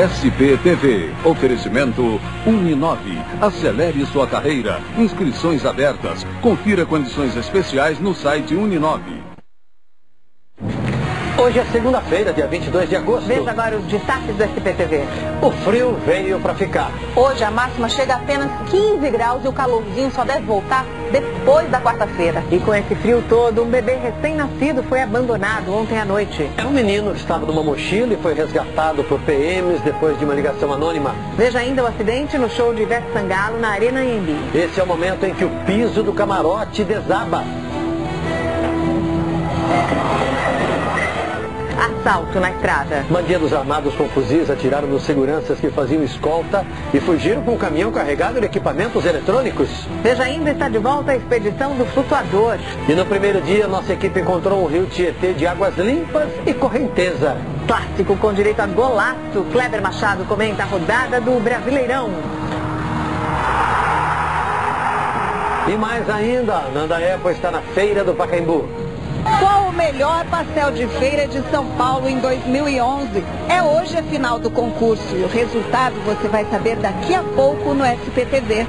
SPTV. Oferecimento Uninove. Acelere sua carreira. Inscrições abertas. Confira condições especiais no site Uninove. Hoje é segunda-feira, dia 22 de agosto. Veja agora os destaques do SPTV. O frio veio para ficar. Hoje a máxima chega a apenas 15 graus e o calorzinho só deve voltar depois da quarta-feira. E com esse frio todo, um bebê recém-nascido foi abandonado ontem à noite. É um menino que estava numa mochila e foi resgatado por PMs depois de uma ligação anônima. Veja ainda o acidente no show de Ivete Sangalo na Arena Anhembi. Esse é o momento em que o piso do camarote desaba. Assalto na estrada. Bandidos armados com fuzis atiraram nos seguranças que faziam escolta e fugiram com um caminhão carregado de equipamentos eletrônicos. Veja ainda, está de volta a expedição do flutuador. E no primeiro dia, nossa equipe encontrou um rio Tietê de águas limpas e correnteza. Clássico com direito a golaço. Kleber Machado comenta a rodada do Brasileirão. E mais ainda, Nanda Epo está na Feira do Pacaembu. Qual o melhor pastel de feira de São Paulo em 2011? É hoje a final do concurso e o resultado você vai saber daqui a pouco no SPTV.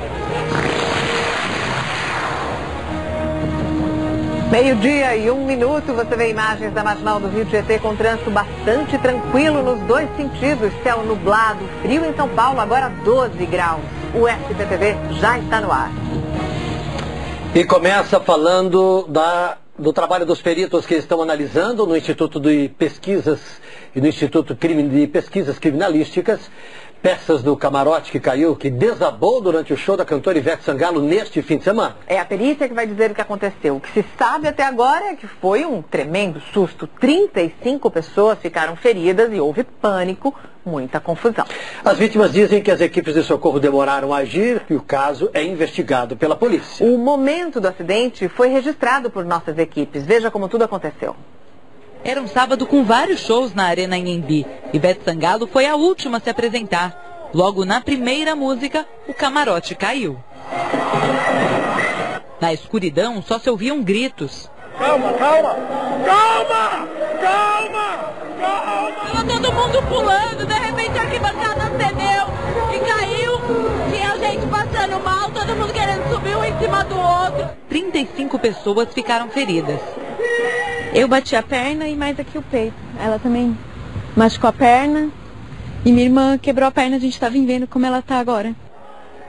Meio-dia e 1 minuto, você vê imagens da marginal do Rio Tietê com trânsito bastante tranquilo nos dois sentidos. Céu nublado, frio em São Paulo, agora 12 graus. O SPTV já está no ar. E começa falando do trabalho dos peritos que estão analisando no Instituto de Pesquisas e no Instituto de Pesquisas Criminalísticas peças do camarote que caiu, que desabou durante o show da cantora Ivete Sangalo neste fim de semana. É a perícia que vai dizer o que aconteceu. O que se sabe até agora é que foi um tremendo susto. 35 pessoas ficaram feridas e houve pânico, muita confusão. As vítimas dizem que as equipes de socorro demoraram a agir e o caso é investigado pela polícia. O momento do acidente foi registrado por nossas equipes. Veja como tudo aconteceu. Era um sábado com vários shows na Arena Anhembi. Ivete Sangalo foi a última a se apresentar. Logo na primeira música, o camarote caiu. Na escuridão, só se ouviam gritos. Calma, calma! Calma! Calma! Calma! Tava todo mundo pulando, de repente a arquibancada acendeu e caiu. Tinha gente passando mal, todo mundo querendo subir um em cima do outro. 35 pessoas ficaram feridas. Eu bati a perna e mais aqui o peito. Ela também machucou a perna e minha irmã quebrou a perna. A gente está vendo como ela está agora.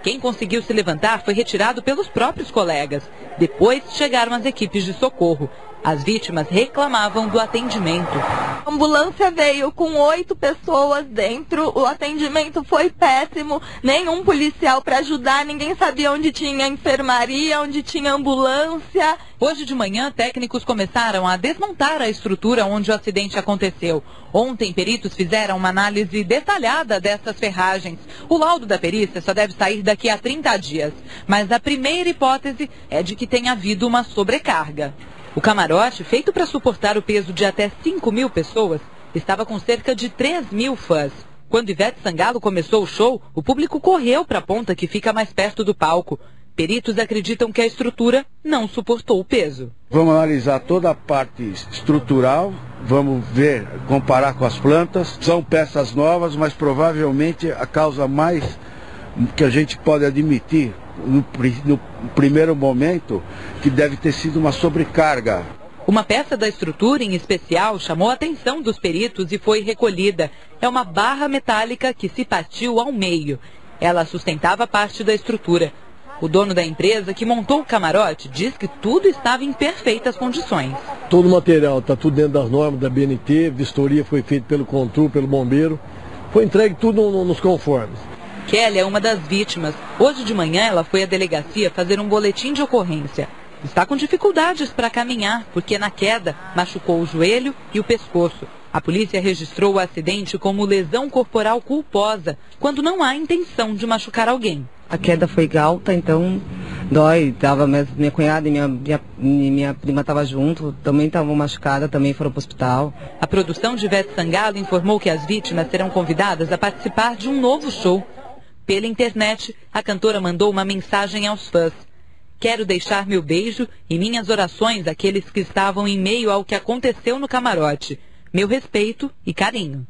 Quem conseguiu se levantar foi retirado pelos próprios colegas. Depois chegaram as equipes de socorro. As vítimas reclamavam do atendimento. A ambulância veio com 8 pessoas dentro, o atendimento foi péssimo, nenhum policial para ajudar, ninguém sabia onde tinha enfermaria, onde tinha ambulância. Hoje de manhã, técnicos começaram a desmontar a estrutura onde o acidente aconteceu. Ontem, peritos fizeram uma análise detalhada dessas ferragens. O laudo da perícia só deve sair daqui a 30 dias. Mas a primeira hipótese é de que tenha havido uma sobrecarga. O camarote, feito para suportar o peso de até 5.000 pessoas, estava com cerca de 3.000 fãs. Quando Ivete Sangalo começou o show, o público correu para a ponta que fica mais perto do palco. Peritos acreditam que a estrutura não suportou o peso. Vamos analisar toda a parte estrutural, vamos ver, comparar com as plantas. São peças novas, mas provavelmente a causa mais que a gente pode admitir no primeiro momento, que deve ter sido uma sobrecarga. Uma peça da estrutura em especial chamou a atenção dos peritos e foi recolhida. É uma barra metálica que se partiu ao meio. Ela sustentava parte da estrutura. O dono da empresa que montou o camarote diz que tudo estava em perfeitas condições. Todo o material está tudo dentro das normas da BNT, vistoria foi feita pelo Control, pelo bombeiro. Foi entregue tudo nos conformes. Kelly é uma das vítimas. Hoje de manhã ela foi à delegacia fazer um boletim de ocorrência. Está com dificuldades para caminhar, porque na queda machucou o joelho e o pescoço. A polícia registrou o acidente como lesão corporal culposa, quando não há intenção de machucar alguém. A queda foi alta, então dói. Tava minha cunhada e minha prima estavam junto, também estavam machucadas, também foram para o hospital. A produção de Ivete Sangalo informou que as vítimas serão convidadas a participar de um novo show. Pela internet, a cantora mandou uma mensagem aos fãs. Quero deixar meu beijo e minhas orações àqueles que estavam em meio ao que aconteceu no camarote. Meu respeito e carinho.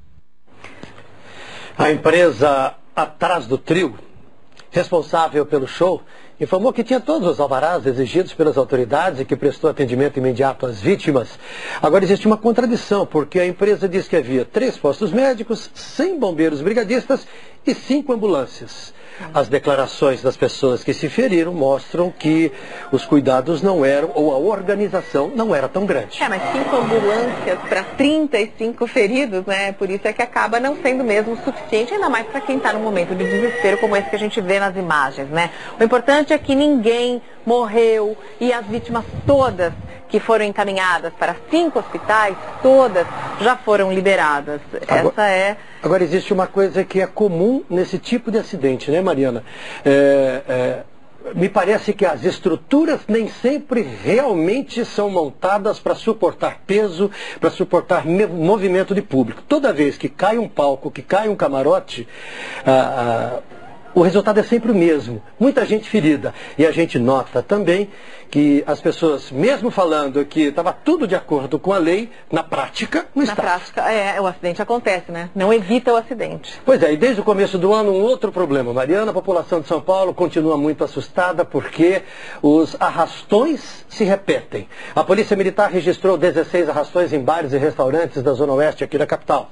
A empresa Atrás do Trio, responsável pelo show, informou que tinha todos os alvarás exigidos pelas autoridades e que prestou atendimento imediato às vítimas. Agora existe uma contradição, porque a empresa diz que havia 3 postos médicos, 100 bombeiros brigadistas e 5 ambulâncias. As declarações das pessoas que se feriram mostram que os cuidados não eram, ou a organização não era tão grande. Mas 5 ambulâncias para 35 feridos, né? Por isso é que acaba não sendo mesmo o suficiente, ainda mais para quem está num momento de desespero como esse que a gente vê nas imagens, né? O importante é que ninguém morreu e as vítimas todas que foram encaminhadas para 5 hospitais, todas já foram liberadas. Agora existe uma coisa que é comum nesse tipo de acidente, né, Mariana? Me parece que as estruturas nem sempre realmente são montadas para suportar peso, para suportar movimento de público. Toda vez que cai um palco, que cai um camarote, o resultado é sempre o mesmo. Muita gente ferida. E a gente nota também que as pessoas, mesmo falando que estava tudo de acordo com a lei, na prática não está. Na prática, o acidente acontece, né? Não evita o acidente. Pois é, e desde o começo do ano um outro problema, Mariana. A população de São Paulo continua muito assustada porque os arrastões se repetem. A Polícia Militar registrou 16 arrastões em bares e restaurantes da Zona Oeste aqui da capital.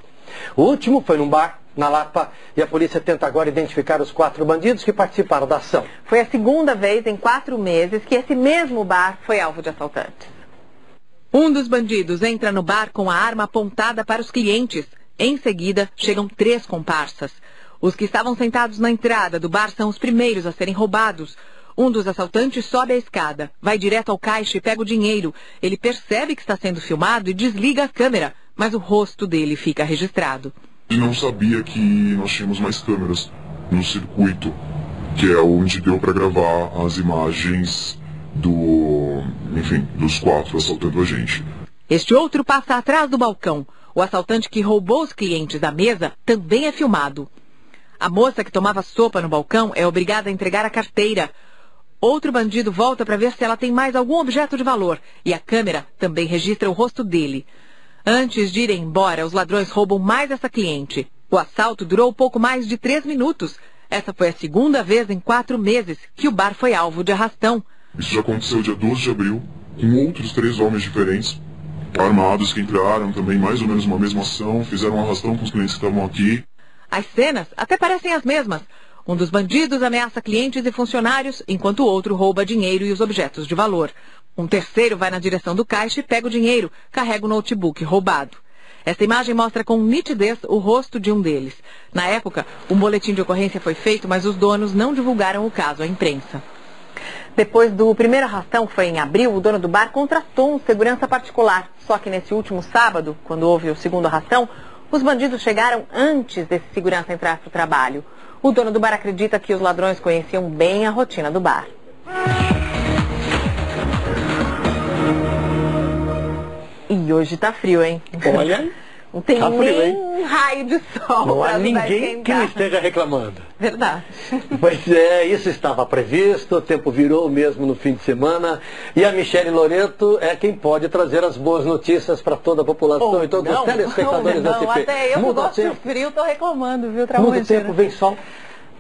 O último foi num bar na Lapa, e a polícia tenta agora identificar os 4 bandidos que participaram da ação. Foi a segunda vez em 4 meses que esse mesmo bar foi alvo de assaltantes. Um dos bandidos entra no bar com a arma apontada para os clientes. Em seguida, chegam 3 comparsas. Os que estavam sentados na entrada do bar são os primeiros a serem roubados. Um dos assaltantes sobe a escada, vai direto ao caixa e pega o dinheiro. Ele percebe que está sendo filmado e desliga a câmera, mas o rosto dele fica registrado. Ele não sabia que nós tínhamos mais câmeras no circuito, que é onde deu para gravar as imagens dos 4 assaltando a gente. Este outro passa atrás do balcão. O assaltante que roubou os clientes da mesa também é filmado. A moça que tomava sopa no balcão é obrigada a entregar a carteira. Outro bandido volta para ver se ela tem mais algum objeto de valor, e a câmera também registra o rosto dele. Antes de irem embora, os ladrões roubam mais essa cliente. O assalto durou pouco mais de 3 minutos. Essa foi a segunda vez em 4 meses que o bar foi alvo de arrastão. Isso já aconteceu dia 12 de abril, com outros 3 homens diferentes, armados, que entraram também mais ou menos uma mesma ação, fizeram um arrastão com os clientes que estavam aqui. As cenas até parecem as mesmas. Um dos bandidos ameaça clientes e funcionários, enquanto o outro rouba dinheiro e os objetos de valor. Um terceiro vai na direção do caixa e pega o dinheiro, carrega o notebook roubado. Esta imagem mostra com nitidez o rosto de um deles. Na época, um boletim de ocorrência foi feito, mas os donos não divulgaram o caso à imprensa. Depois do primeiro arrastão, que foi em abril, o dono do bar contratou um segurança particular. Só que nesse último sábado, quando houve o segundo arrastão, os bandidos chegaram antes desse segurança entrar para o trabalho. O dono do bar acredita que os ladrões conheciam bem a rotina do bar. E hoje tá frio, hein? Olha, não tem nem raio de sol. Não há ninguém que não esteja reclamando. Verdade. Pois é, isso estava previsto, o tempo virou mesmo no fim de semana. E a Michele Loreto é quem pode trazer as boas notícias para toda a população e todos os telespectadores da CP. Até eu que gosto de frio, tô reclamando, viu, Tramontina? Muda o tempo, vem sol.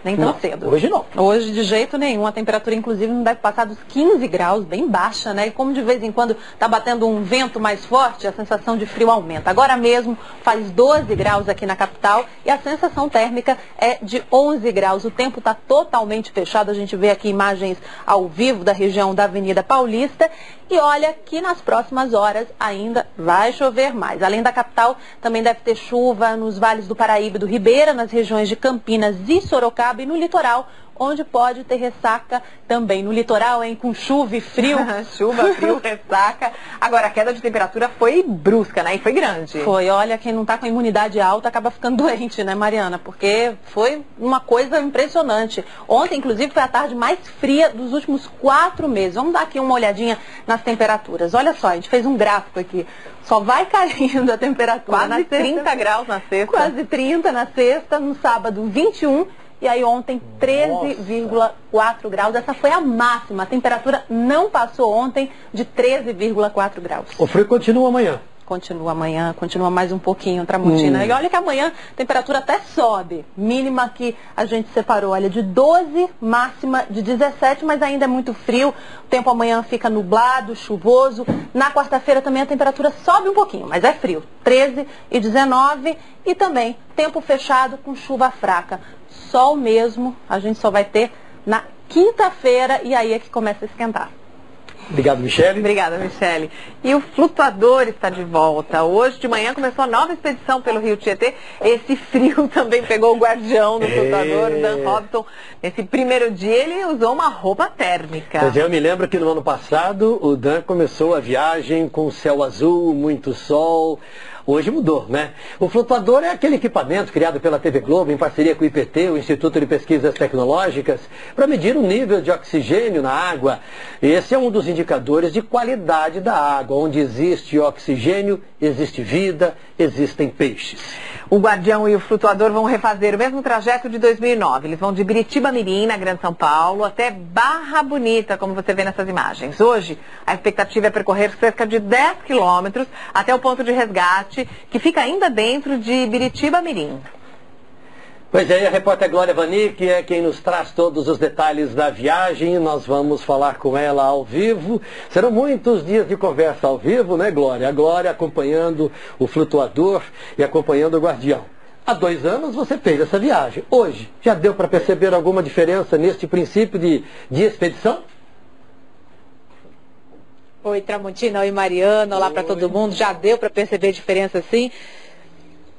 Nem tão cedo. Hoje não. Hoje de jeito nenhum. A temperatura, inclusive, não deve passar dos 15 graus, bem baixa, né? E como de vez em quando está batendo um vento mais forte, a sensação de frio aumenta. Agora mesmo faz 12 graus aqui na capital e a sensação térmica é de 11 graus. O tempo está totalmente fechado. A gente vê aqui imagens ao vivo da região da Avenida Paulista. E olha que nas próximas horas ainda vai chover mais. Além da capital, também deve ter chuva nos vales do Paraíba e do Ribeira, nas regiões de Campinas e Sorocaba e no litoral, onde pode ter ressaca também. No litoral, hein, com chuva e frio. Chuva, frio, ressaca. Agora, a queda de temperatura foi brusca, né? E foi grande. Foi. Olha, quem não tá com a imunidade alta acaba ficando doente, né, Mariana? Porque foi uma coisa impressionante. Ontem, inclusive, foi a tarde mais fria dos últimos 4 meses. Vamos dar aqui uma olhadinha nas temperaturas. Olha só, a gente fez um gráfico aqui. Só vai caindo a temperatura. Quase 30 graus na sexta. Quase 30 na sexta. No sábado, 21. E aí ontem 13,4 graus, essa foi a máxima. A temperatura não passou ontem de 13,4 graus. O frio continua amanhã. continua amanhã, continua mais um pouquinho Tramontina. E olha que amanhã a temperatura até sobe. Mínima que a gente separou, olha, de 12, máxima de 17, mas ainda é muito frio. O tempo amanhã fica nublado, chuvoso. Na quarta-feira também a temperatura sobe um pouquinho, mas é frio. 13 e 19 e também tempo fechado com chuva fraca. Sol mesmo a gente só vai ter na quinta-feira e aí é que começa a esquentar. Obrigado, Michele. Obrigada, Michele. E o flutuador está de volta. Hoje de manhã começou a nova expedição pelo Rio Tietê. Esse frio também pegou o guardião do flutuador, o Dan Robson. Nesse primeiro dia ele usou uma roupa térmica. Pois é, eu me lembro que no ano passado o Dan começou a viagem com céu azul, muito sol. Hoje mudou, né? O flutuador é aquele equipamento criado pela TV Globo em parceria com o IPT, o Instituto de Pesquisas Tecnológicas, para medir o nível de oxigênio na água. Esse é um dos indicadores de qualidade da água. Onde existe oxigênio, existe vida, existem peixes. O Guardião e o Flutuador vão refazer o mesmo trajeto de 2009. Eles vão de Biritiba Mirim, na Grande São Paulo, até Barra Bonita, como você vê nessas imagens. Hoje, a expectativa é percorrer cerca de 10 quilômetros até o ponto de resgate, que fica ainda dentro de Biritiba Mirim. Pois é, a repórter Glória Vanik é quem nos traz todos os detalhes da viagem. Nós vamos falar com ela ao vivo. Serão muitos dias de conversa ao vivo, né, Glória? A Glória acompanhando o flutuador e acompanhando o Guardião. Há 2 anos você fez essa viagem. Hoje, já deu para perceber alguma diferença neste princípio de expedição? Oi, Tramontina, oi, Mariana, olá para todo mundo. Já deu para perceber diferença, sim.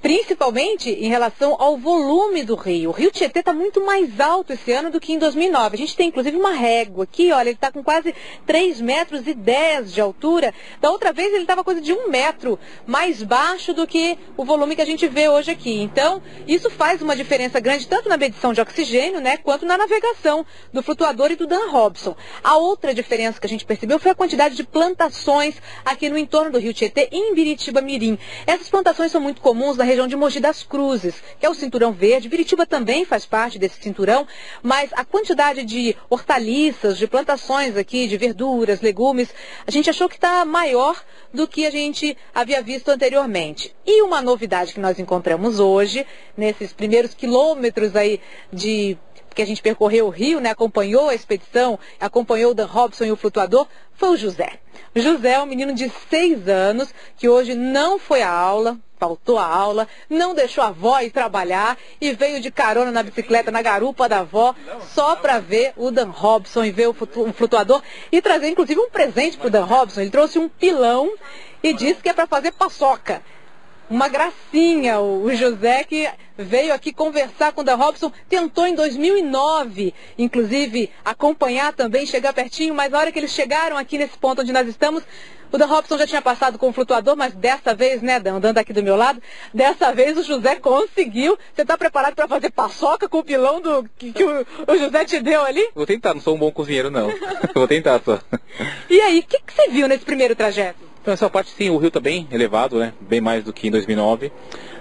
Principalmente em relação ao volume do rio. O rio Tietê está muito mais alto esse ano do que em 2009. A gente tem inclusive uma régua aqui, olha, ele está com quase 3,10 metros de altura. Da outra vez ele estava coisa de 1 metro mais baixo do que o volume que a gente vê hoje aqui. Então, isso faz uma diferença grande tanto na medição de oxigênio, né, quanto na navegação do flutuador e do Dan Robson. A outra diferença que a gente percebeu foi a quantidade de plantações aqui no entorno do rio Tietê, em Biritiba Mirim. Essas plantações são muito comuns na região de Mogi das Cruzes, que é o cinturão verde. Biritiba também faz parte desse cinturão, mas a quantidade de hortaliças, de plantações aqui, de verduras, legumes, a gente achou que está maior do que a gente havia visto anteriormente. E uma novidade que nós encontramos hoje, nesses primeiros quilômetros aí que a gente percorreu o rio, né, acompanhou a expedição, acompanhou o Dan Robson e o flutuador, foi o José. O José é um menino de 6 anos que hoje não foi à aula, faltou a aula, não deixou a avó ir trabalhar e veio de carona na bicicleta, na garupa da avó, só para ver o Dan Robson e ver o flutuador e trazer inclusive um presente para o Dan Robson. Ele trouxe um pilão e disse que é para fazer paçoca. Uma gracinha, o José, que veio aqui conversar com o Dan Robson, tentou em 2009, inclusive, acompanhar também, chegar pertinho, mas na hora que eles chegaram aqui nesse ponto onde nós estamos, o Dan Robson já tinha passado com o flutuador, mas dessa vez, né, Dan, andando aqui do meu lado, dessa vez o José conseguiu. Você está preparado para fazer paçoca com o pilão que o José te deu ali? Vou tentar, não sou um bom cozinheiro, não. Vou tentar só. E aí, o que você viu nesse primeiro trajeto? Então, essa parte, sim, o rio está bem elevado, né? Bem mais do que em 2009.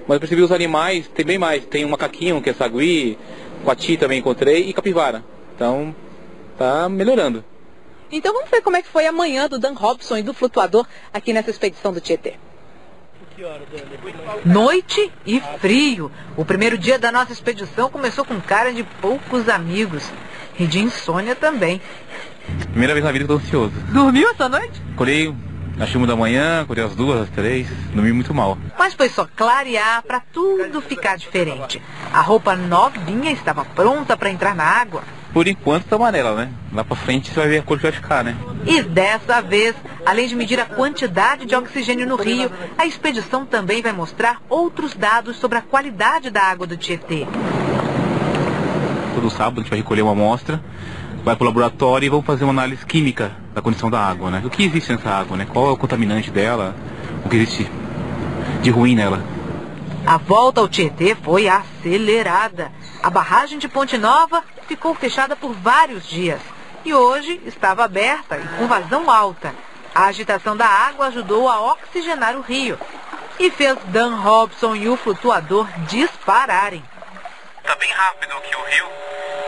Mas eu percebi os animais, tem bem mais. Tem um macaquinho, que é sagui, coati também encontrei, e capivara. Então, tá melhorando. Então vamos ver como é que foi a manhã do Dan Robson e do flutuador aqui nessa expedição do Tietê. Noite e frio. O primeiro dia da nossa expedição começou com cara de poucos amigos. E de insônia também. Primeira vez na vida que eu tô ansioso. Dormiu essa noite? Acordei às 1 da manhã, acordei às 2, às 3, dormi muito mal. Mas foi só clarear para tudo ficar diferente. A roupa novinha estava pronta para entrar na água. Por enquanto tá amarela, né? Lá pra frente você vai ver a cor que vai ficar, né? E dessa vez, além de medir a quantidade de oxigênio no rio, a expedição também vai mostrar outros dados sobre a qualidade da água do Tietê. Todo sábado a gente vai recolher uma amostra, vai pro laboratório e vamos fazer uma análise química da condição da água, né? O que existe nessa água, né? Qual é o contaminante dela, o que existe de ruim nela. A volta ao Tietê foi acelerada. A barragem de Ponte Nova ficou fechada por vários dias e hoje estava aberta e com vazão alta. A agitação da água ajudou a oxigenar o rio e fez Dan Robson e o flutuador dispararem. Tá bem rápido que o rio,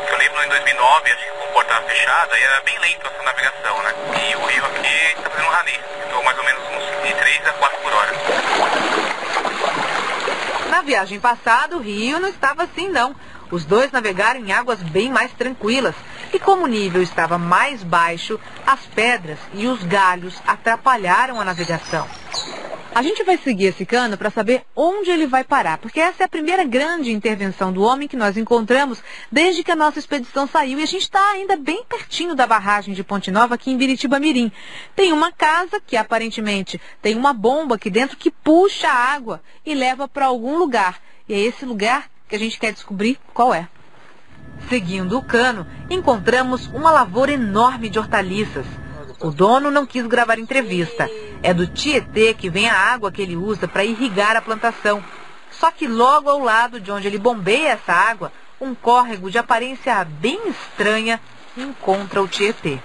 que eu lembro em 2009, acho que porta estava fechada e era bem lento essa navegação, né? E o rio aqui está fazendo um rally, então mais ou menos uns de 3 a 4 por hora. Na viagem passada, o rio não estava assim não. Os dois navegaram em águas bem mais tranquilas. E como o nível estava mais baixo, as pedras e os galhos atrapalharam a navegação. A gente vai seguir esse cano para saber onde ele vai parar, porque essa é a primeira grande intervenção do homem que nós encontramos desde que a nossa expedição saiu. E a gente está ainda bem pertinho da barragem de Ponte Nova, aqui em Biritiba-Mirim. Tem uma casa que aparentemente tem uma bomba aqui dentro que puxa a água e leva para algum lugar. E é esse lugar que a gente quer descobrir qual é. Seguindo o cano, encontramos uma lavoura enorme de hortaliças. O dono não quis gravar entrevista. É do Tietê que vem a água que ele usa para irrigar a plantação. Só que logo ao lado de onde ele bombeia essa água, um córrego de aparência bem estranha encontra o Tietê.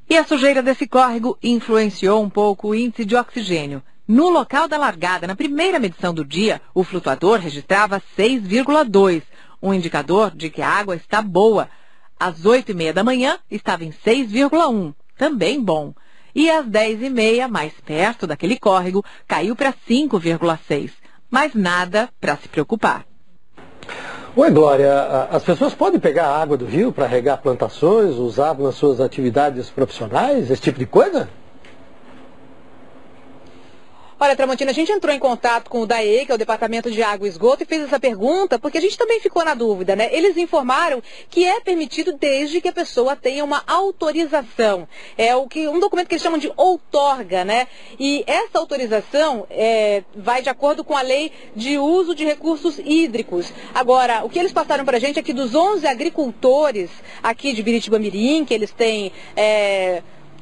E a sujeira desse córrego influenciou um pouco o índice de oxigênio. No local da largada, na primeira medição do dia, o flutuador registrava 6,2, um indicador de que a água está boa. Às 8h30 da manhã, estava em 6,1, também bom. E às 10h30, mais perto daquele córrego, caiu para 5,6. Mas nada para se preocupar. Oi, Glória, as pessoas podem pegar a água do rio para regar plantações, usar nas suas atividades profissionais, esse tipo de coisa? Olha, Tramontina, a gente entrou em contato com o DAE, que é o Departamento de Água e Esgoto, e fez essa pergunta, porque a gente também ficou na dúvida, né? Eles informaram que é permitido desde que a pessoa tenha uma autorização. É um documento que eles chamam de outorga, né? E essa autorização vai de acordo com a lei de uso de recursos hídricos. Agora, o que eles passaram para a gente é que dos 11 agricultores aqui de Biritiba-Mirim, que eles têm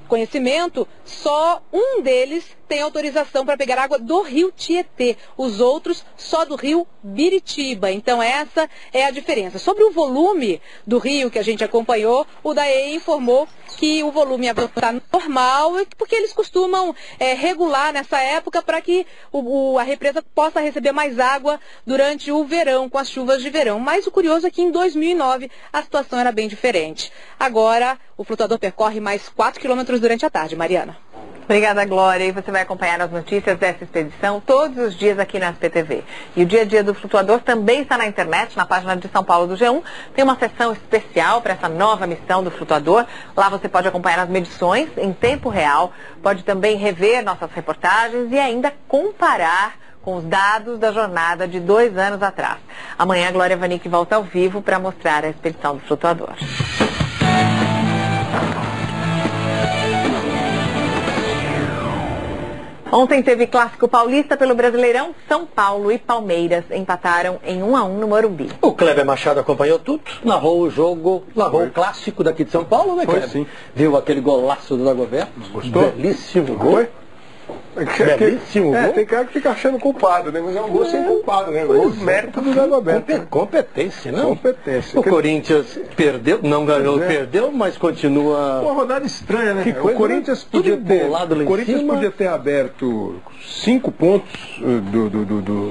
conhecimento, só um deles tem autorização para pegar água do rio Tietê. Os outros só do rio Biritiba. Então essa é a diferença. Sobre o volume do rio que a gente acompanhou, o DAE informou que o volume está normal, porque eles costumam regular nessa época para que a represa possa receber mais água durante o verão, com as chuvas de verão. Mas o curioso é que em 2009 a situação era bem diferente. Agora o flutuador percorre mais 4 quilômetros durante a tarde, Mariana. Obrigada, Glória. E você vai acompanhar as notícias dessa expedição todos os dias aqui na SPTV. E o Dia a Dia do Flutuador também está na internet, na página de São Paulo do G1. Tem uma seção especial para essa nova missão do flutuador. Lá você pode acompanhar as medições em tempo real, pode também rever nossas reportagens e ainda comparar com os dados da jornada de 2 anos atrás. Amanhã a Glória Vanik volta ao vivo para mostrar a expedição do flutuador. Ontem teve clássico paulista pelo Brasileirão. São Paulo e Palmeiras empataram em 1-1 no Morumbi. O Kleber Machado acompanhou tudo, narrou o jogo, narrou o clássico daqui de São Paulo, né, Kleber? Sim. Viu aquele golaço do Dagoberto? Gostou? Belíssimo gol. Belíssimo gol. Tem cara que fica achando culpado, né? Mas é um gol sem culpado, né? Gol mérito do Dagoberto. Competência, né? Competência. O Corinthians perdeu, não ganhou, perdeu, mas continua... Uma rodada estranha, né? O Corinthians podia ter aberto 5 pontos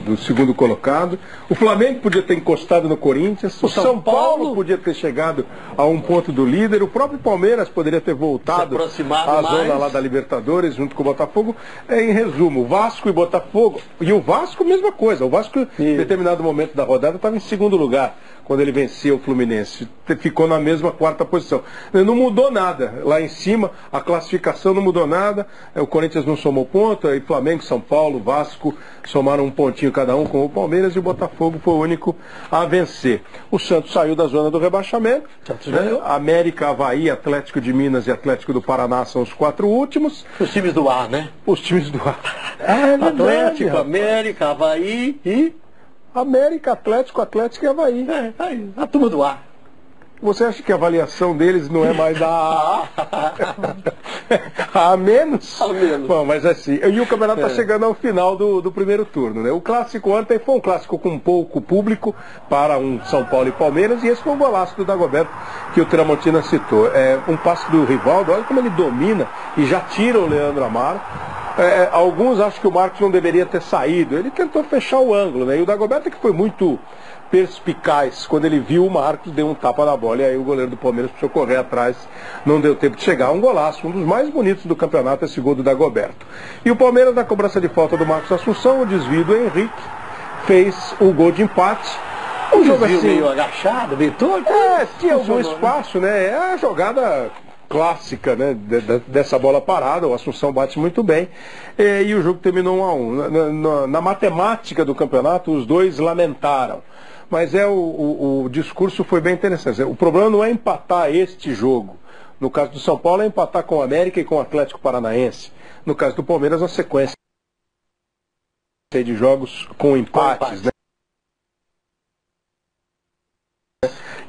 do segundo colocado. O Flamengo podia ter encostado no Corinthians. O São Paulo podia ter chegado a 1 ponto do líder. O próprio Palmeiras poderia ter voltado à zona lá da Libertadores junto com o Botafogo. Em resumo, Vasco e Botafogo. E o Vasco, mesma coisa. O Vasco, em determinado momento da rodada, estava em segundo lugar quando ele venceu o Fluminense. Ficou na mesma 4ª posição. Não mudou nada. Lá em cima, a classificação não mudou nada. O Corinthians não somou ponto. E Flamengo, São Paulo, Vasco somaram 1 pontinho cada um com o Palmeiras. E o Botafogo foi o único a vencer. O Santos saiu da zona do rebaixamento. América, Avaí, Atlético de Minas e Atlético do Paraná são os 4 últimos. Os times do ar, né? Os times do ar. Atlético, América, Avaí e... América, Atlético e Avaí. A turma do ar. Você acha que a avaliação deles não é mais da A menos? A menos. Bom, mas assim, e o campeonato está chegando ao final do primeiro turno, né? O clássico ontem foi um clássico com pouco público para um São Paulo e Palmeiras, e esse foi um golaço do Dagoberto que o Tramontina citou. Um passe do Rivaldo, olha como ele domina e já tira o Leandro Amaro. Alguns acham que o Marcos não deveria ter saído. Ele tentou fechar o ângulo, né? E o Dagoberto que foi muito perspicaz, quando ele viu o Marcos, deu um tapa na bola, e aí o goleiro do Palmeiras precisou correr atrás, não deu tempo de chegar. Um golaço, um dos mais bonitos do campeonato, esse gol do Dagoberto. E o Palmeiras, na cobrança de falta do Marcos Assunção, o desvio do Henrique, fez o gol de empate. Um jogo assim, meio agachado, meio torto. Tinha algum espaço, né? É a jogada clássica, né, dessa bola parada. O Assunção bate muito bem, e o jogo terminou 1-1. Na matemática do campeonato, os dois lamentaram, mas o discurso foi bem interessante. O problema não é empatar este jogo. No caso do São Paulo é empatar com o América e com o Atlético Paranaense. No caso do Palmeiras, a sequência de jogos com empates, né?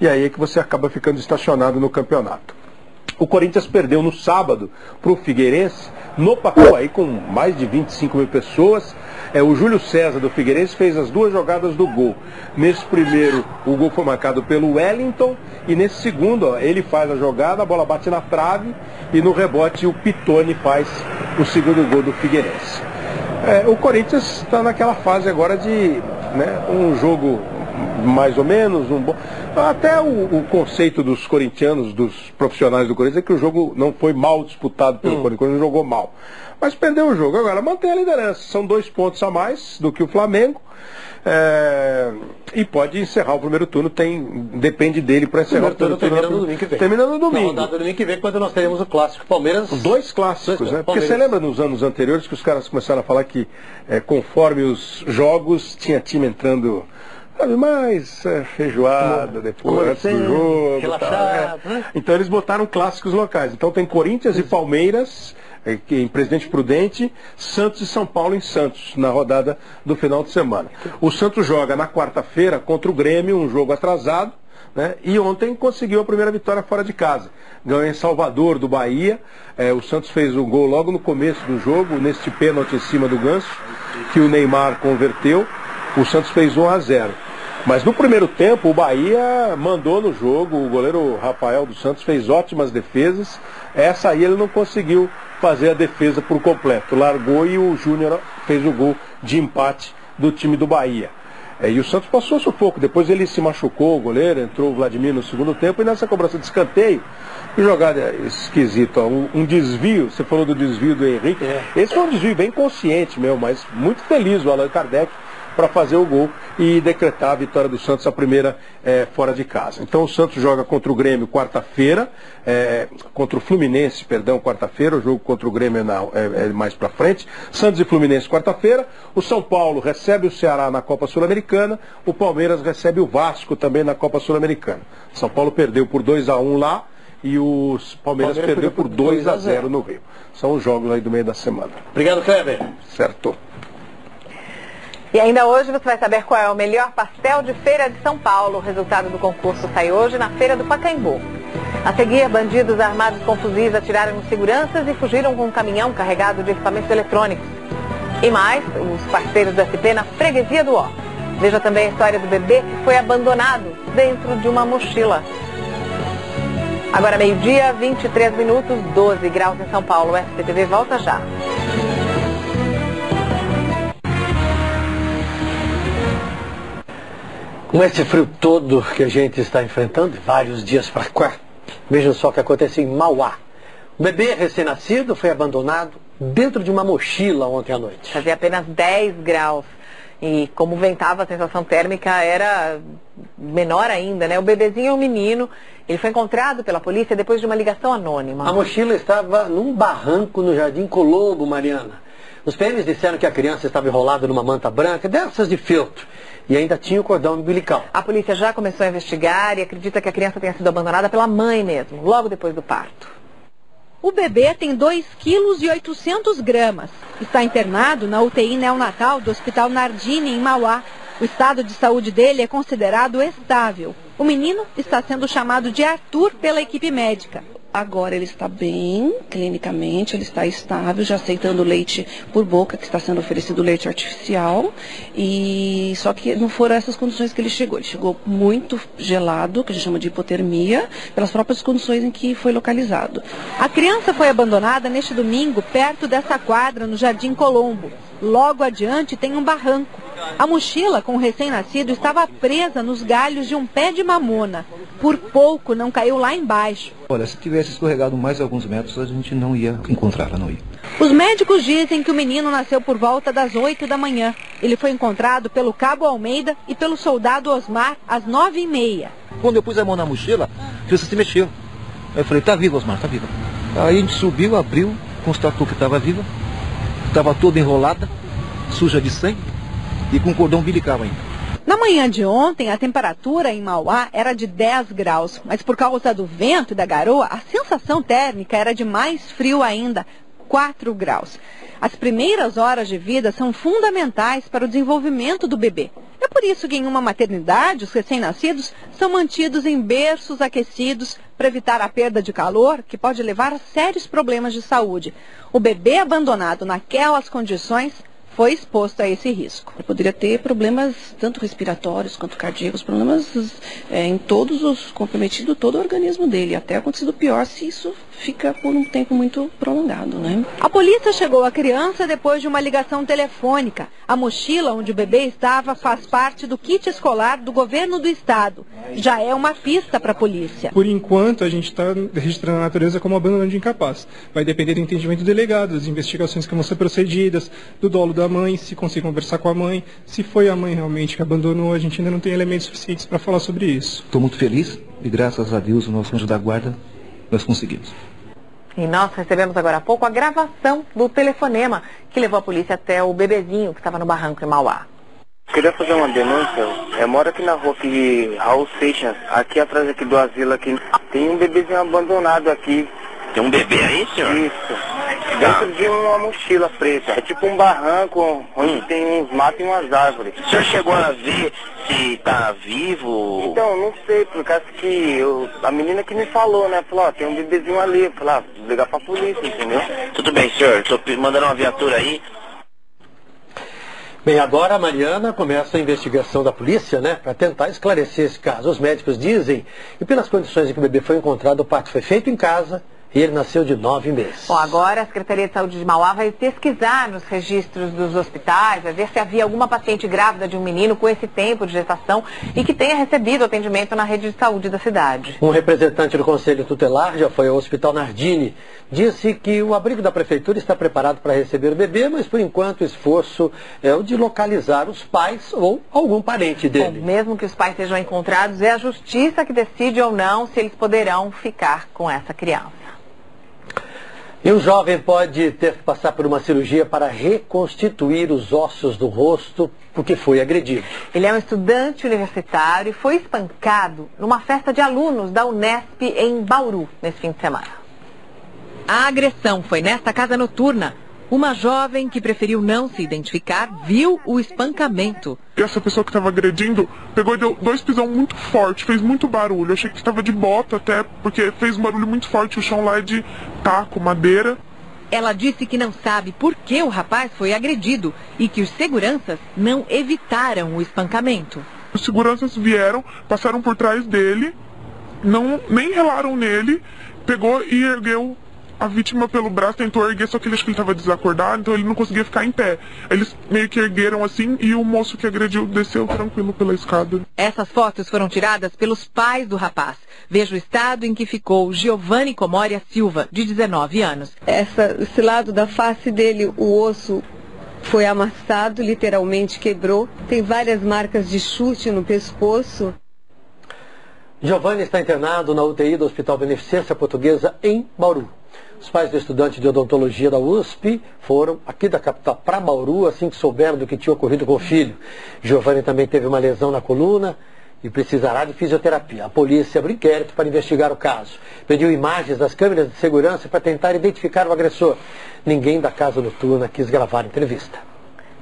E aí é que você acaba ficando estacionado no campeonato. O Corinthians perdeu no sábado para o Figueirense, no Pacaembu, com mais de 25 mil pessoas. O Júlio César do Figueirense fez as duas jogadas do gol. Nesse primeiro, o gol foi marcado pelo Wellington, e nesse segundo, ele faz a jogada, a bola bate na trave, e no rebote o Pitoni faz o segundo gol do Figueirense. O Corinthians está naquela fase agora de, né, um jogo mais ou menos, até o conceito dos corintianos, dos profissionais do Corinthians, é que o jogo não foi mal disputado pelo Corinthians, o Corinthians jogou mal, mas perdeu o jogo. Agora mantém a liderança, são 2 pontos a mais do que o Flamengo, e pode encerrar o primeiro turno, depende dele para encerrar o primeiro turno. Termina no domingo que vem. Termina no domingo. Na rodada do domingo que vem, quando nós teremos o clássico Palmeiras. 2 clássicos, né? Porque você lembra nos anos anteriores que os caras começaram a falar que conforme os jogos tinha time entrando mais feijoada depois, antes do jogo, relaxado, né? Então eles botaram clássicos locais. Então tem Corinthians e Palmeiras em Presidente Prudente, Santos e São Paulo em Santos, na rodada do final de semana. O Santos joga na quarta-feira contra o Grêmio, um jogo atrasado, né? E ontem conseguiu a primeira vitória fora de casa. Ganhou em Salvador do Bahia. O Santos fez o gol logo no começo do jogo, neste pênalti em cima do Ganso, que o Neymar converteu. O Santos fez 1-0. Mas no primeiro tempo o Bahia mandou no jogo, o goleiro Rafael dos Santos fez ótimas defesas. Essa aí ele não conseguiu fazer a defesa por completo. Largou e o Júnior fez o gol de empate do time do Bahia. E o Santos passou sufoco, depois ele se machucou, o goleiro, entrou o Vladimir no segundo tempo, e nessa cobrança de escanteio, que jogada esquisita, um desvio, você falou do desvio do Henrique, esse foi um desvio bem consciente mesmo, mas muito feliz o Allan Kardec para fazer o gol e decretar a vitória do Santos, a primeira fora de casa. Então o Santos joga contra o Grêmio quarta-feira, contra o Fluminense, perdão, quarta-feira, o jogo contra o Grêmio é mais para frente. Santos e Fluminense quarta-feira, o São Paulo recebe o Ceará na Copa Sul-Americana, o Palmeiras recebe o Vasco também na Copa Sul-Americana. São Paulo perdeu por 2-1 lá e o Palmeiras perdeu por 2-0 no Rio. São os jogos aí do meio da semana. Obrigado, Kleber. Certo. E ainda hoje você vai saber qual é o melhor pastel de feira de São Paulo. O resultado do concurso sai hoje na feira do Pacaembu. A seguir, bandidos armados com fuzis atiraram nos seguranças e fugiram com um caminhão carregado de equipamentos eletrônicos. E mais, os parceiros do SP na freguesia do Ó. Veja também a história do bebê que foi abandonado dentro de uma mochila. Agora meio-dia, 23 minutos, 12 graus em São Paulo. O SPTV volta já. Com esse frio todo que a gente está enfrentando, vários dias para cá, vejam só o que aconteceu em Mauá. O bebê recém-nascido foi abandonado dentro de uma mochila ontem à noite. Fazia apenas 10 graus. E como ventava, a sensação térmica era menor ainda, né? O bebezinho é um menino, ele foi encontrado pela polícia depois de uma ligação anônima. A mochila estava num barranco no Jardim Colombo, Mariana. Os PMs disseram que a criança estava enrolada numa manta branca, dessas de feltro, e ainda tinha o cordão umbilical. A polícia já começou a investigar e acredita que a criança tenha sido abandonada pela mãe mesmo, logo depois do parto. O bebê tem 2,8 kg. Está internado na UTI neonatal do Hospital Nardini, em Mauá. O estado de saúde dele é considerado estável. O menino está sendo chamado de Arthur pela equipe médica. Agora ele está bem, clinicamente, ele está estável, já aceitando leite por boca, que está sendo oferecido leite artificial. E só que não foram essas condições que ele chegou. Ele chegou muito gelado, que a gente chama de hipotermia, pelas próprias condições em que foi localizado. A criança foi abandonada neste domingo, perto dessa quadra, no Jardim Colombo. Logo adiante tem um barranco. A mochila com o recém-nascido estava presa nos galhos de um pé de mamona. Por pouco não caiu lá embaixo. Olha, se tivesse escorregado mais alguns metros, a gente não ia encontrá-la, não ia. Os médicos dizem que o menino nasceu por volta das 8 da manhã. Ele foi encontrado pelo Cabo Almeida e pelo soldado Osmar às 9h30. Quando eu pus a mão na mochila, a criança se mexeu. Aí eu falei, tá viva, Osmar, tá viva. Aí a gente subiu, abriu, constatou que estava viva. Estava toda enrolada, suja de sangue e com cordão umbilical ainda. Na manhã de ontem, a temperatura em Mauá era de 10 graus, mas por causa do vento e da garoa, a sensação térmica era de mais frio ainda, 4 graus. As primeiras horas de vida são fundamentais para o desenvolvimento do bebê. É por isso que em uma maternidade, os recém-nascidos são mantidos em berços aquecidos para evitar a perda de calor, que pode levar a sérios problemas de saúde. O bebê abandonado naquelas condições foi exposto a esse risco. Ele poderia ter problemas tanto respiratórios quanto cardíacos, problemas em todos os, comprometido todo o organismo dele, até acontecido pior se isso fica por um tempo muito prolongado, né? A polícia chegou à criança depois de uma ligação telefônica. A mochila onde o bebê estava faz parte do kit escolar do governo do estado. Já é uma pista para a polícia. Por enquanto, a gente está registrando a natureza como abandono de incapaz. Vai depender do entendimento do delegado, das investigações que vão ser procedidas, do dolo da mãe, se conseguir conversar com a mãe. Se foi a mãe realmente que abandonou, a gente ainda não tem elementos suficientes para falar sobre isso. Estou muito feliz e graças a Deus, o nosso anjo da guarda, nós conseguimos. E nós recebemos agora há pouco a gravação do telefonema que levou a polícia até o bebezinho que estava no barranco em Mauá. Queria fazer uma denúncia. Eu moro aqui na rua aqui, Raul Seixas, aqui atrás aqui do asilo aqui. Tem um bebezinho abandonado aqui. Tem um bebê aí, senhor? Isso. Dentro de uma mochila preta. É tipo um barranco onde tem uns matos e umas árvores. O senhor chegou a ver se tá vivo? Então, não sei, por causa que a menina que me falou, né? Falou, ó, tem um bebezinho ali. Eu falei, vou ligar pra polícia, entendeu? Tudo bem, senhor. Tô mandando uma viatura aí. Bem, agora, Mariana, começa a investigação da polícia, né, para tentar esclarecer esse caso. Os médicos dizem que pelas condições em que o bebê foi encontrado, o parto foi feito em casa e ele nasceu de 9 meses. Bom, agora a Secretaria de Saúde de Mauá vai pesquisar nos registros dos hospitais, vai ver se havia alguma paciente grávida de um menino com esse tempo de gestação e que tenha recebido atendimento na rede de saúde da cidade. Um representante do Conselho Tutelar já foi ao Hospital Nardini. Disse que o abrigo da Prefeitura está preparado para receber o bebê, mas por enquanto o esforço é o de localizar os pais ou algum parente dele. Bom, mesmo que os pais sejam encontrados, é a Justiça que decide ou não se eles poderão ficar com essa criança. E um jovem pode ter que passar por uma cirurgia para reconstituir os ossos do rosto porque foi agredido. Ele é um estudante universitário e foi espancado numa festa de alunos da Unesp em Bauru nesse fim de semana. A agressão foi nesta casa noturna. Uma jovem que preferiu não se identificar viu o espancamento. E essa pessoa que estava agredindo pegou e deu 2 pisão muito forte, fez muito barulho. Eu achei que estava de bota até, porque fez um barulho muito forte. O chão lá é de taco, madeira. Ela disse que não sabe por que o rapaz foi agredido e que os seguranças não evitaram o espancamento. Os seguranças vieram, passaram por trás dele, nem relaram nele, pegou e ergueu a vítima pelo braço, tentou erguer, só que ele acho que ele estava desacordado, então ele não conseguia ficar em pé. Eles meio que ergueram assim e o moço que agrediu desceu tranquilo pela escada. Essas fotos foram tiradas pelos pais do rapaz. Veja o estado em que ficou Giovanni Comória Silva, de 19 anos. Esse lado da face dele, o osso foi amassado, literalmente quebrou. Tem várias marcas de chute no pescoço. Giovanni está internado na UTI do Hospital Beneficência Portuguesa em Bauru. Os pais do estudante de odontologia da USP foram aqui da capital para Bauru assim que souberam do que tinha ocorrido com o filho. Giovanni também teve uma lesão na coluna e precisará de fisioterapia. A polícia abriu inquérito para investigar o caso. Pediu imagens das câmeras de segurança para tentar identificar o agressor. Ninguém da casa noturna quis gravar a entrevista.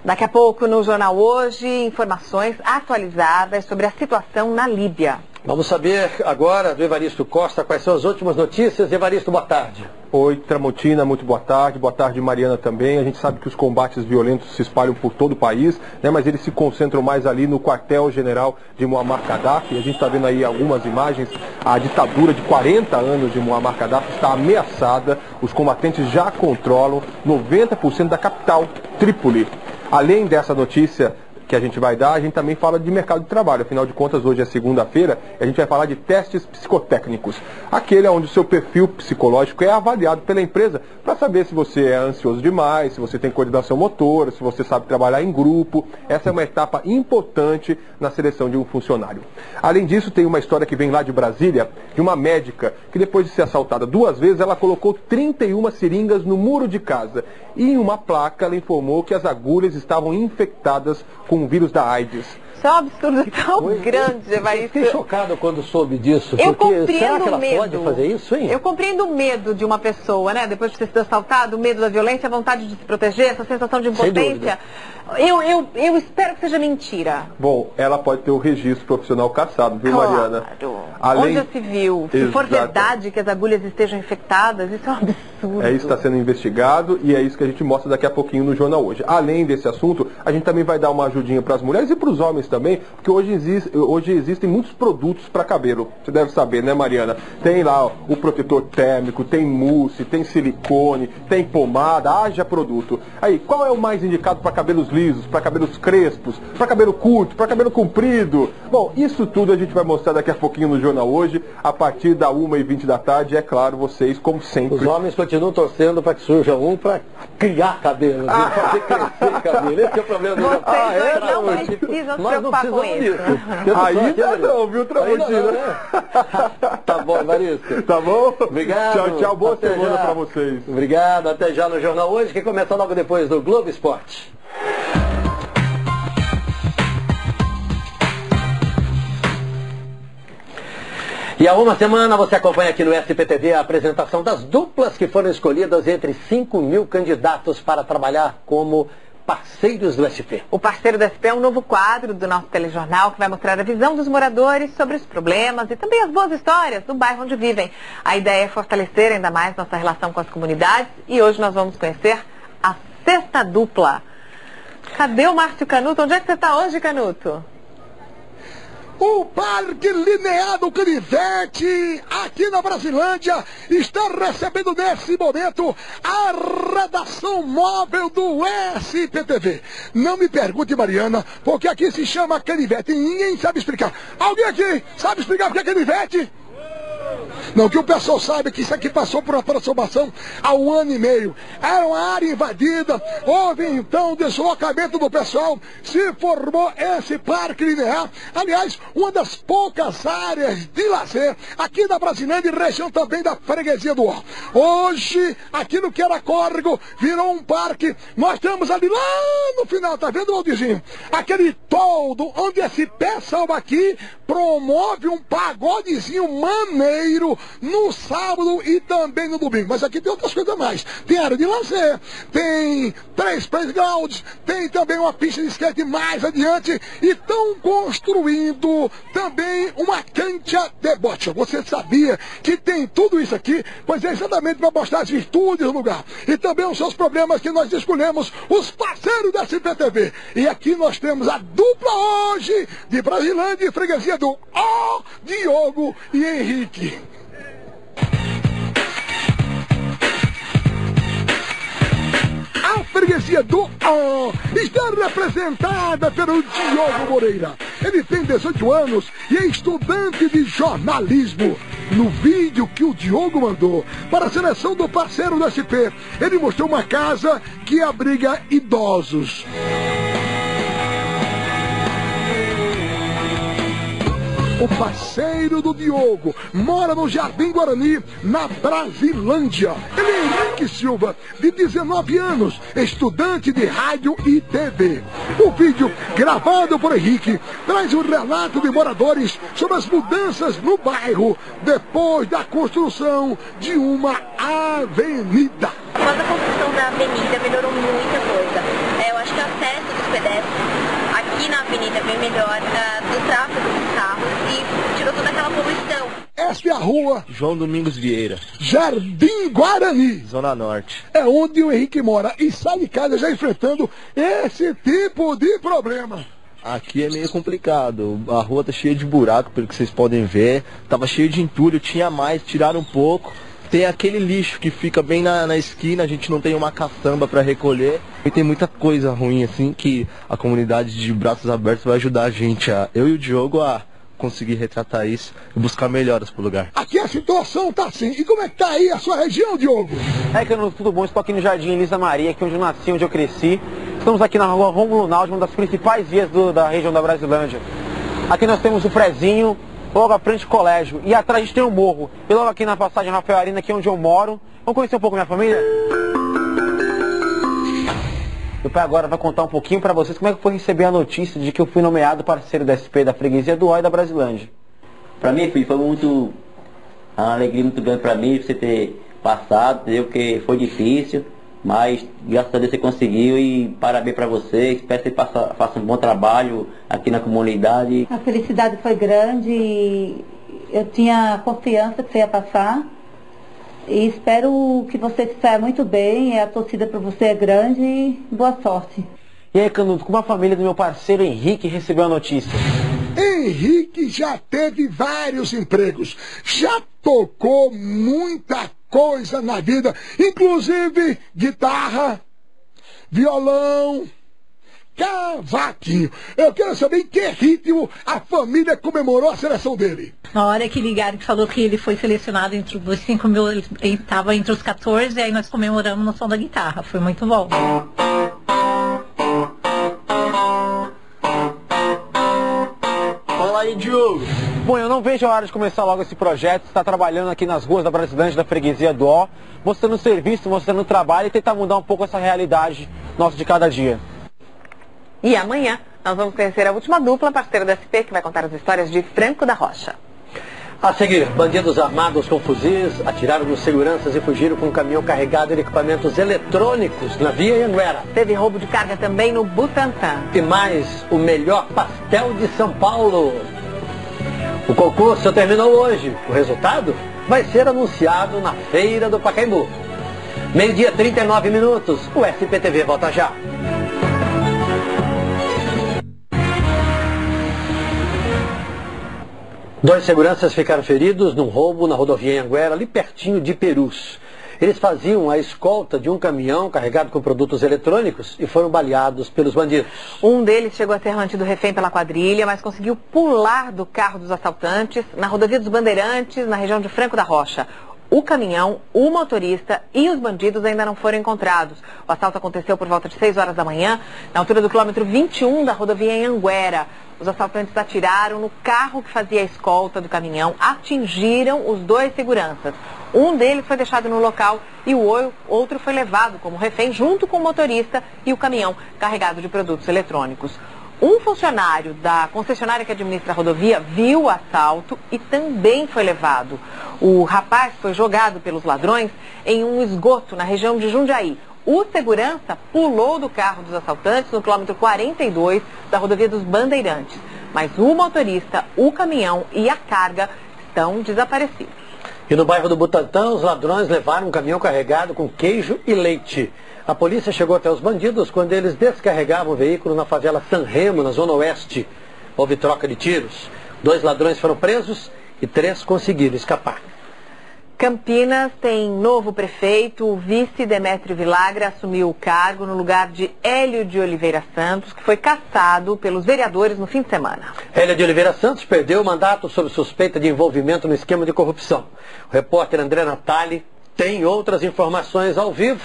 Daqui a pouco no Jornal Hoje, informações atualizadas sobre a situação na Líbia. Vamos saber agora do Evaristo Costa quais são as últimas notícias. Evaristo, boa tarde. Oi, Tramontina, muito boa tarde, Mariana também. A gente sabe que os combates violentos se espalham por todo o país, né, mas eles se concentram mais ali no quartel-general de Muammar Gaddafi. A gente está vendo aí algumas imagens. A ditadura de 40 anos de Muammar Gaddafi está ameaçada. Os combatentes já controlam 90% da capital, Trípoli. Além dessa notícia que a gente vai dar, a gente também fala de mercado de trabalho. Afinal de contas, hoje é segunda-feira e a gente vai falar de testes psicotécnicos. Aquele onde o seu perfil psicológico é avaliado pela empresa para saber se você é ansioso demais, se você tem coordenação motora, se você sabe trabalhar em grupo. Essa é uma etapa importante na seleção de um funcionário. Além disso, tem uma história que vem lá de Brasília, de uma médica que depois de ser assaltada 2 vezes, ela colocou 31 seringas no muro de casa. E em uma placa ela informou que as agulhas estavam infectadas com o vírus da AIDS. Isso é um absurdo tão grande, Evaristo. Fiquei chocado quando soube disso. Eu porque compreendo será que ela o medo. pode fazer isso, hein? Eu compreendo o medo de uma pessoa, né? Depois de ter sido assaltado, o medo da violência, a vontade de se proteger, essa sensação de impotência. Eu espero que seja mentira. Bom, ela pode ter o registro profissional cassado, viu, Claro. Mariana? Onde já se viu? Se for Exato. verdade que as agulhas estejam infectadas, isso é um absurdo. É isso que está sendo investigado e é isso que a gente mostra daqui a pouquinho no Jornal Hoje. Além desse assunto, a gente também vai dar uma ajudinha para as mulheres e para os homens também, porque hoje existem muitos produtos para cabelo. Você deve saber, né, Mariana? Tem lá o protetor térmico, tem mousse, tem silicone, tem pomada, haja produto. Aí, qual é o mais indicado para cabelos lisos, para cabelos crespos, para cabelo curto, para cabelo comprido? Bom, isso tudo a gente vai mostrar daqui a pouquinho no Jornal Hoje, a partir da 1h20 da tarde. É claro, vocês, como sempre... Os homens continuam torcendo para que surja um para criar cabelo, para fazer crescer cabelo. Esse é o problema do Vocês não precisam se preocupar com isso. Ainda não, viu, Tramontina? Tá bom, Evaristo. Tá bom? Obrigado. Tchau, tchau. Boa Até semana já. pra vocês. Obrigado. Até já no Jornal Hoje, que começa logo depois do Globo Esporte. E há uma semana você acompanha aqui no SPTV a apresentação das duplas que foram escolhidas entre 5.000 candidatos para trabalhar como parceiros do SP. O Parceiro do SP é um novo quadro do nosso telejornal que vai mostrar a visão dos moradores sobre os problemas e também as boas histórias do bairro onde vivem. A ideia é fortalecer ainda mais nossa relação com as comunidades e hoje nós vamos conhecer a sexta dupla. Cadê o Márcio Canuto? Onde é que você está hoje, Canuto? O Parque Linear do Canivete, aqui na Brasilândia, está recebendo nesse momento a redação móvel do SPTV. Não me pergunte, Mariana, porque aqui se chama Canivete e ninguém sabe explicar. Alguém aqui sabe explicar o que é Canivete? Não, que o pessoal saiba que isso aqui passou por uma transformação há 1 ano e meio. Era uma área invadida, houve então o deslocamento do pessoal, se formou esse parque linear. Aliás, uma das poucas áreas de lazer aqui da Brasilândia e região também da freguesia do Ó. Hoje, aquilo que era córrego, virou um parque. Nós temos ali lá no final, tá vendo, Valdizinho? Aquele toldo onde esse pessoal aqui promove um pagodezinho maneiro no sábado e também no domingo. Mas aqui tem outras coisas mais. Tem área de lazer, tem 3 playgrounds, tem também uma pista de skate mais adiante e estão construindo também uma cancha de bote. Você sabia que tem tudo isso aqui? Pois é exatamente para mostrar as virtudes do lugar e também os seus problemas que nós escolhemos os parceiros da SPTV. E aqui nós temos a dupla hoje de Brasilândia e freguesia do Ó, Diogo e Henrique. A freguesia do Ó está representada pelo Diogo Moreira. Ele tem 18 anos e é estudante de jornalismo. No vídeo que o Diogo mandou para a seleção do parceiro do SP, ele mostrou uma casa que abriga idosos. O parceiro do Diogo mora no Jardim Guarani, na Brasilândia. Ele é Henrique Silva, de 19 anos, estudante de rádio e TV. O vídeo, gravado por Henrique, traz um relato de moradores sobre as mudanças no bairro depois da construção de uma avenida. Após a construção da avenida, melhorou muita coisa. Eu acho que o acesso dos pedestres aqui na avenida é bem melhor, do tráfego dos carros, e tirou toda aquela poluição. Esta é a rua João Domingos Vieira, Jardim Guarani, Zona Norte. É onde o Henrique mora e sai de casa já enfrentando esse tipo de problema. Aqui é meio complicado, a rua tá cheia de buraco, pelo que vocês podem ver. Tava cheio de entulho, tinha mais, tiraram um pouco. Tem aquele lixo que fica bem na esquina, a gente não tem uma caçamba para recolher. E tem muita coisa ruim assim que a comunidade de Braços Abertos vai ajudar a gente, eu e o Diogo, a conseguir retratar isso e buscar melhoras pro lugar. Aqui a situação tá assim. E como é que tá aí a sua região, Diogo? Tudo bom? Estou aqui no Jardim Elisa Maria, aqui onde eu nasci, onde eu cresci. Estamos aqui na rua Rômulo Naldi, uma das principais vias da região da Brasilândia. Aqui nós temos o prezinho, logo à frente do colégio. E atrás a gente tem o morro. E logo aqui na passagem Rafael Arina, aqui onde eu moro. Vamos conhecer um pouco minha família? Meu pai agora vai contar um pouquinho para vocês como é que foi receber a notícia de que eu fui nomeado parceiro da SP da Freguesia do Ó e da Brasilândia. Para mim, filho, foi uma alegria muito grande para mim você ter passado, entendeu? Porque foi difícil, mas graças a Deus você conseguiu e parabéns para você. Espero que você faça um bom trabalho aqui na comunidade. A felicidade foi grande e eu tinha confiança que você ia passar. E espero que você saia muito bem, a torcida para você é grande e boa sorte. E aí, Canuto, como a família do meu parceiro Henrique recebeu a notícia? Henrique já teve vários empregos, já tocou muita coisa na vida, inclusive guitarra, violão, cavaquinho. Eu quero saber em que ritmo a família comemorou a seleção dele. Na hora que ligaram, que falou que ele foi selecionado entre os 5 mil, ele estava entre os 14, e aí nós comemoramos no som da guitarra. Foi muito bom. Fala aí, Diogo. Bom, eu não vejo a hora de começar logo esse projeto. Está trabalhando aqui nas ruas da Brasilândia, da Freguesia do Ó, mostrando serviço, mostrando trabalho e tentar mudar um pouco essa realidade nossa de cada dia. E amanhã nós vamos conhecer a última dupla parceira da SP, que vai contar as histórias de Franco da Rocha. A seguir, bandidos armados com fuzis atiraram nos seguranças e fugiram com um caminhão carregado de equipamentos eletrônicos na Via Anguera. Teve roubo de carga também no Butantã. E mais, o melhor pastel de São Paulo. O concurso terminou hoje. O resultado vai ser anunciado na Feira do Pacaembu. 12h39. O SPTV volta já. Dois seguranças ficaram feridos num roubo na rodovia Anguera, ali pertinho de Perus. Eles faziam a escolta de um caminhão carregado com produtos eletrônicos e foram baleados pelos bandidos. Um deles chegou a ser mantido refém pela quadrilha, mas conseguiu pular do carro dos assaltantes na rodovia dos Bandeirantes, na região de Franco da Rocha. O caminhão, o motorista e os bandidos ainda não foram encontrados. O assalto aconteceu por volta de 6 horas da manhã, na altura do quilômetro 21 da rodovia em Anguera. Os assaltantes atiraram no carro que fazia a escolta do caminhão, atingiram os dois seguranças. Um deles foi deixado no local e o outro foi levado como refém junto com o motorista e o caminhão carregado de produtos eletrônicos. Um funcionário da concessionária que administra a rodovia viu o assalto e também foi levado. O rapaz foi jogado pelos ladrões em um esgoto na região de Jundiaí. O segurança pulou do carro dos assaltantes no quilômetro 42 da rodovia dos Bandeirantes. Mas o motorista, o caminhão e a carga estão desaparecidos. E no bairro do Butantã, os ladrões levaram um caminhão carregado com queijo e leite. A polícia chegou até os bandidos quando eles descarregavam o veículo na favela San Remo, na zona oeste. Houve troca de tiros. 2 ladrões foram presos e 3 conseguiram escapar. Campinas tem novo prefeito. O vice Demétrio Vilagra assumiu o cargo no lugar de Hélio de Oliveira Santos, que foi cassado pelos vereadores no fim de semana. Hélio de Oliveira Santos perdeu o mandato sob suspeita de envolvimento no esquema de corrupção. O repórter André Natali tem outras informações ao vivo.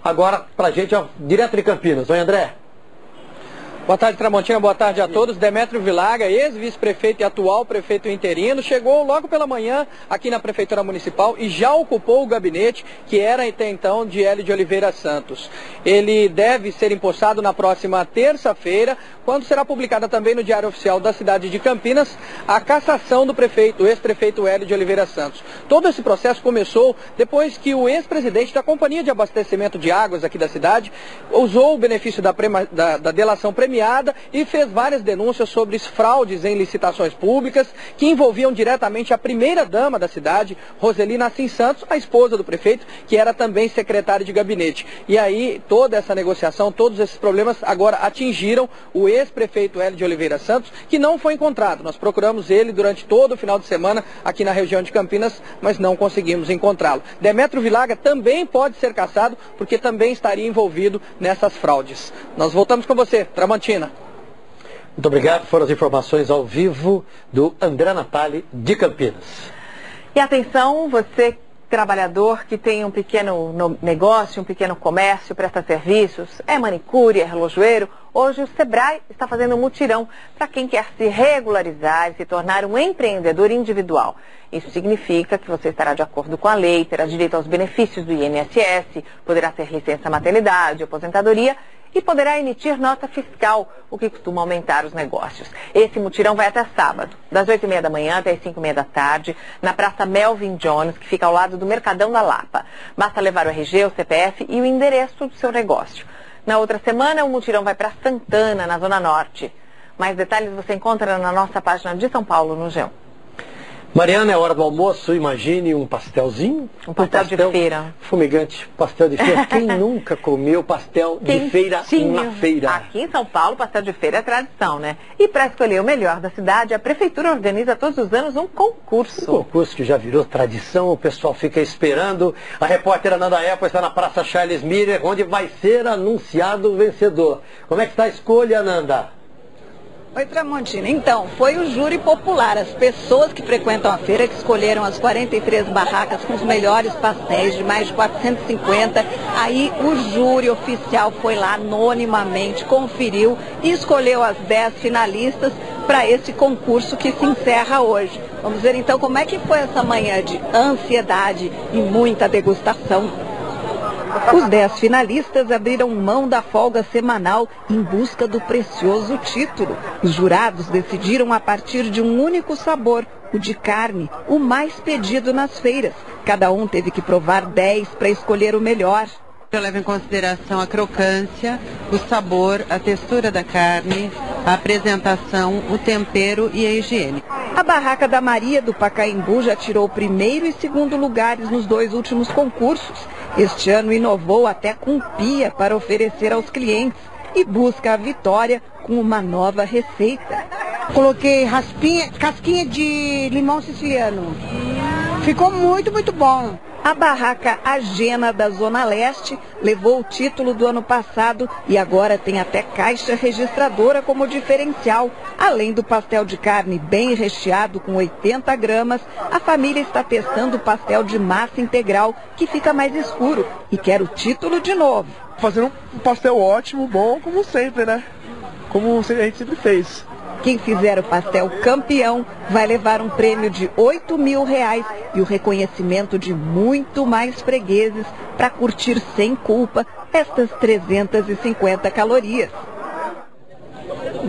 Agora, pra gente, ó, direto de Campinas. Oi, André. Boa tarde, Tramontina. Boa tarde a todos. Demétrio Vilaga, ex-vice-prefeito e atual prefeito interino, chegou logo pela manhã aqui na Prefeitura Municipal e já ocupou o gabinete que era até então de Hélio de Oliveira Santos. Ele deve ser empossado na próxima terça-feira, quando será publicada também no Diário Oficial da cidade de Campinas a cassação do prefeito, o ex-prefeito Hélio de Oliveira Santos. Todo esse processo começou depois que o ex-presidente da Companhia de Abastecimento de Águas aqui da cidade usou o benefício da delação premiada e fez várias denúncias sobre fraudes em licitações públicas que envolviam diretamente a primeira-dama da cidade, Roselina Assis Santos, a esposa do prefeito, que era também secretária de gabinete. E aí toda essa negociação, todos esses problemas agora atingiram o ex-prefeito Hélio de Oliveira Santos, que não foi encontrado. Nós procuramos ele durante todo o final de semana aqui na região de Campinas, mas não conseguimos encontrá-lo. Demétrio Vilaga também pode ser cassado, porque também estaria envolvido nessas fraudes. Nós voltamos com você, Tramontina. Muito obrigado. Foram as informações ao vivo do André Natali de Campinas. E atenção, você trabalhador que tem um pequeno negócio, um pequeno comércio, presta serviços, é manicure, é relojoeiro, hoje o Sebrae está fazendo um mutirão para quem quer se regularizar e se tornar um empreendedor individual. Isso significa que você estará de acordo com a lei, terá direito aos benefícios do INSS, poderá ter licença maternidade, aposentadoria e poderá emitir nota fiscal, o que costuma aumentar os negócios. Esse mutirão vai até sábado, das 8h30 da manhã até as 5h30 da tarde, na Praça Melvin Jones, que fica ao lado do Mercadão da Lapa. Basta levar o RG, o CPF e o endereço do seu negócio. Na outra semana, o mutirão vai para Santana, na Zona Norte. Mais detalhes você encontra na nossa página de São Paulo, no G1. Mariana, é hora do almoço, imagine um pastelzinho. Um pastel de feira. Fumegante, pastel de feira. Quem nunca comeu pastel de feira na feira? Aqui em São Paulo, pastel de feira é tradição, né? E para escolher o melhor da cidade, a Prefeitura organiza todos os anos um concurso. Um concurso que já virou tradição, o pessoal fica esperando. A repórter Ananda Epo está na Praça Charles Miller, onde vai ser anunciado o vencedor. Como é que está a escolha, Ananda? Oi, Tramontina. Então, foi o júri popular, as pessoas que frequentam a feira que escolheram as 43 barracas com os melhores pastéis, de mais de 450. Aí o júri oficial foi lá anonimamente, conferiu e escolheu as 10 finalistas para esse concurso que se encerra hoje. Vamos ver então como é que foi essa manhã de ansiedade e muita degustação. Os 10 finalistas abriram mão da folga semanal em busca do precioso título. Os jurados decidiram a partir de um único sabor, o de carne, o mais pedido nas feiras. Cada um teve que provar 10 para escolher o melhor. Eu levo em consideração a crocância, o sabor, a textura da carne, a apresentação, o tempero e a higiene. A barraca da Maria do Pacaembu já tirou o primeiro e segundo lugares nos 2 últimos concursos. Este ano inovou até com pia para oferecer aos clientes e busca a vitória com uma nova receita. Coloquei casquinha de limão siciliano. Ficou muito, muito bom. A barraca Agena da Zona Leste levou o título do ano passado e agora tem até caixa registradora como diferencial. Além do pastel de carne bem recheado com 80 gramas, a família está testando o pastel de massa integral, que fica mais escuro, e quer o título de novo. Fazendo um pastel ótimo, bom, como sempre, né? Como a gente sempre fez. Quem fizer o pastel campeão vai levar um prêmio de R$8.000 e o reconhecimento de muito mais fregueses para curtir sem culpa estas 350 calorias.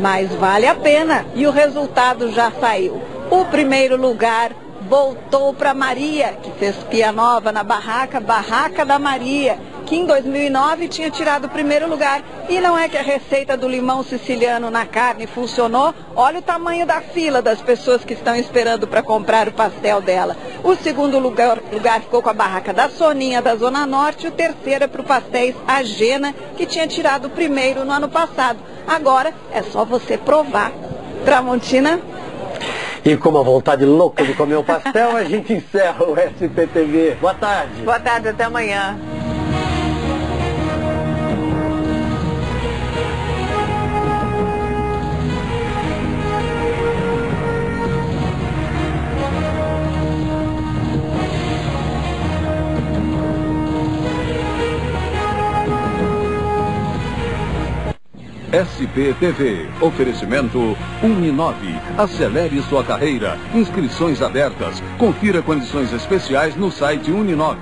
Mas vale a pena e o resultado já saiu. O primeiro lugar voltou para Maria, que fez pia nova na Barraca da Maria, que em 2009 tinha tirado o primeiro lugar. E não é que a receita do limão siciliano na carne funcionou? Olha o tamanho da fila das pessoas que estão esperando para comprar o pastel dela. O segundo lugar ficou com a Barraca da Soninha da Zona Norte, e o terceiro é para o Pastéis Agena, que tinha tirado o primeiro no ano passado. Agora é só você provar. Tramontina? E com uma vontade louca de comer um pastel, a gente encerra o SPTV. Boa tarde. Boa tarde, até amanhã. SPTV. Oferecimento Uninove. Acelere sua carreira. Inscrições abertas. Confira condições especiais no site Uninove.